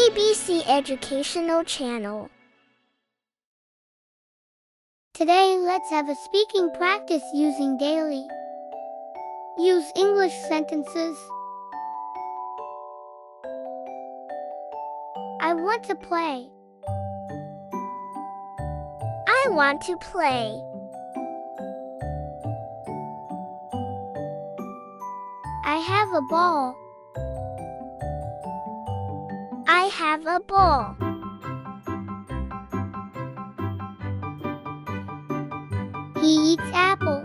ABC Educational Channel. Today, let's have a speaking practice using daily. Use English sentences. I want to play. I want to play. I have a ball. I have a ball. He eats apple.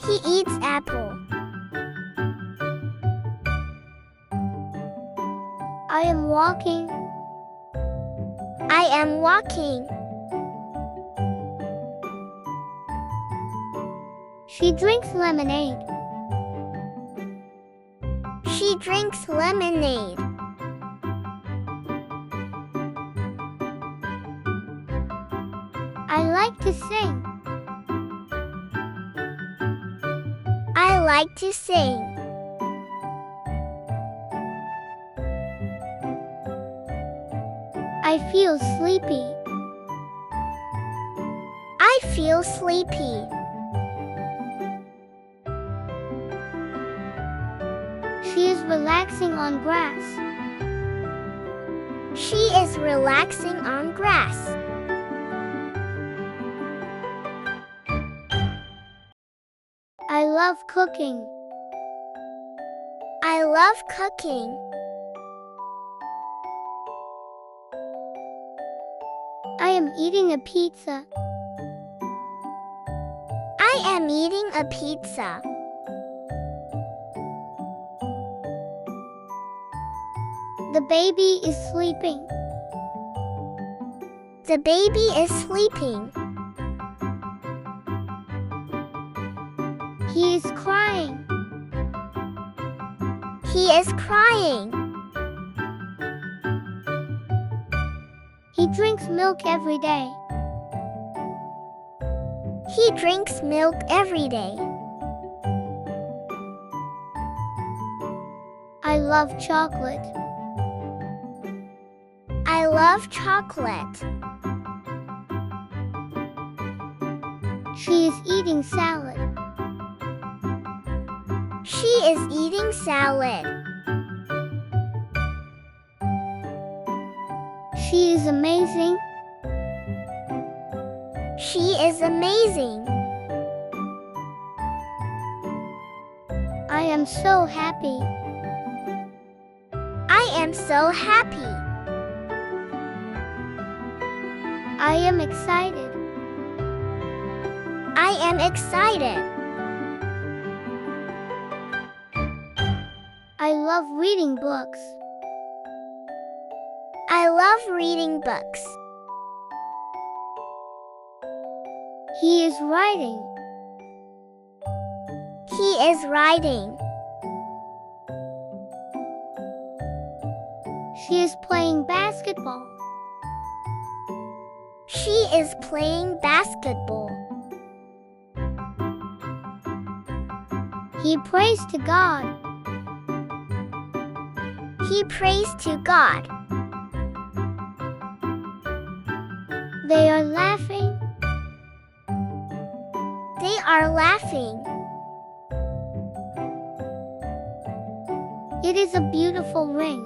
He eats apple. I am walking. I am walking. She drinks lemonade. She drinks lemonade. I like to sing. I like to sing. I feel sleepy. I feel sleepy. She is relaxing on grass. She is relaxing on grass. I love cooking. I love cooking. I am eating a pizza. I am eating a pizza. The baby is sleeping. The baby is sleeping. He is crying. He is crying. He drinks milk every day. He drinks milk every day. I love chocolate. I love chocolate. She is eating salad. She is eating salad. She is amazing. She is amazing. I am so happy. I am so happy. I am excited. I am excited. I love reading books. I love reading books. He is writing. He is writing. She is playing basketball. She is playing basketball. He prays to God. He prays to God. They are laughing. They are laughing. It is a beautiful ring.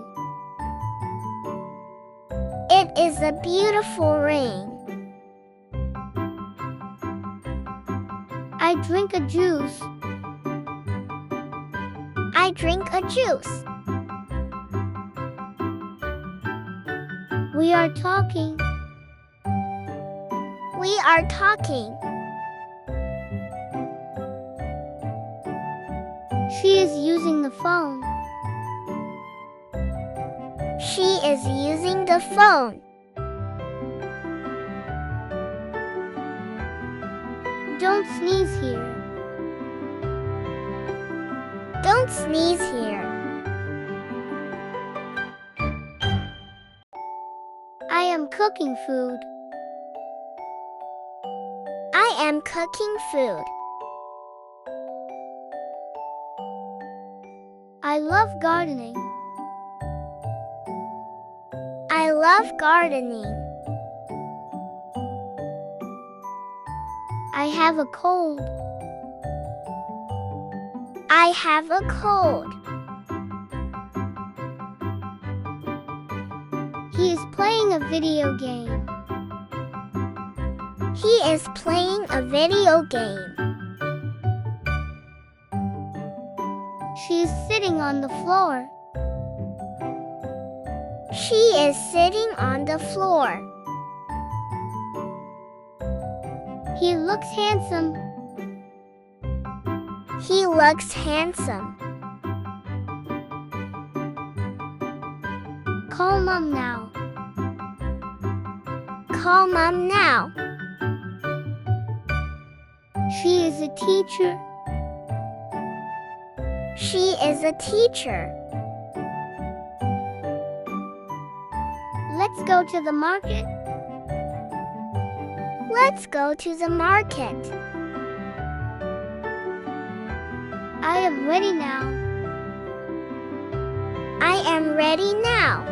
It is a beautiful ring. I drink a juice. I drink a juice. We are talking. We are talking. She is using the phone. She is using the phone. Don't sneeze here. Don't sneeze here. I am cooking food. I am cooking food. I love gardening. love gardening. I have a cold. I have a cold. He is playing a video game. He is playing a video game. She is sitting on the floor. She is sitting on the floor. He looks handsome. He looks handsome. Call Mom now. Call Mom now. She is a teacher. She is a teacher. Let's go to the market. Let's go to the market. I am ready now. I am ready now.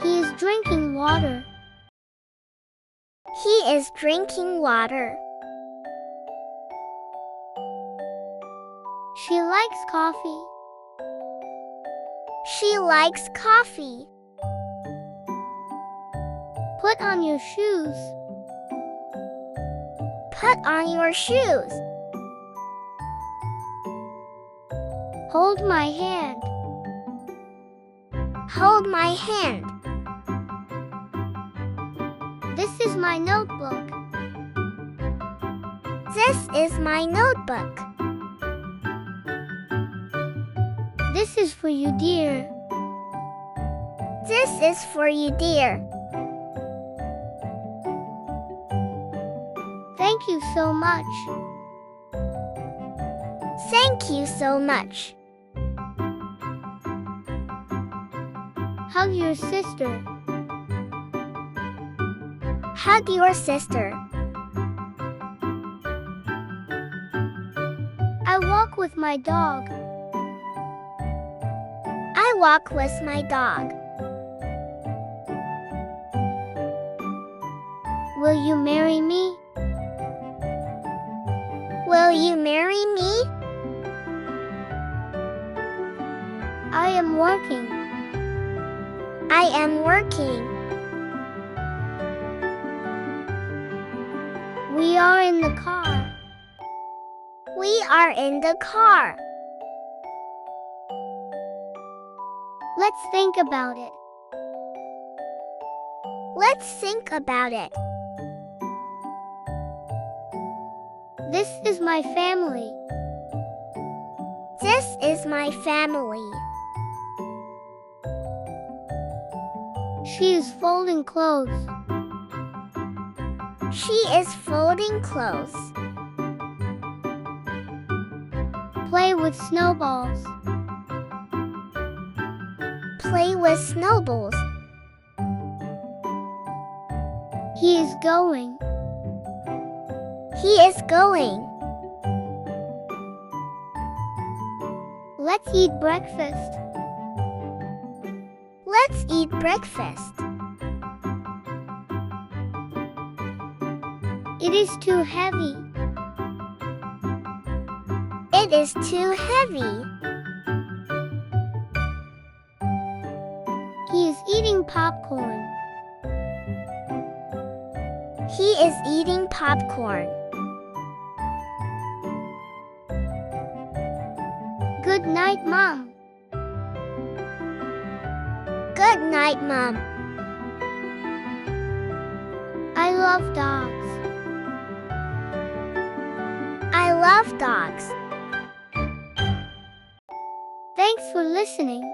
He is drinking water. He is drinking water. She likes coffee. She likes coffee. Put on your shoes. Put on your shoes. Hold my hand. Hold my hand. This is my notebook. This is my notebook. This is for you, dear. This is for you, dear. Thank you so much. Thank you so much. Hug your sister. Hug your sister. I walk with my dog. I walk with my dog. Will you marry me? Will you marry me? I am working. I am working. We are in the car. We are in the car. Let's think about it. Let's think about it. This is my family. This is my family. She is folding clothes. She is folding clothes. Play with snowballs. Play with snowballs. He is going. He is going. Let's eat breakfast. Let's eat breakfast. It is too heavy. It is too heavy. He is eating popcorn. He is eating popcorn. Good night, Mom. Good night, Mom. I love dogs. I love dogs. Thanks for listening.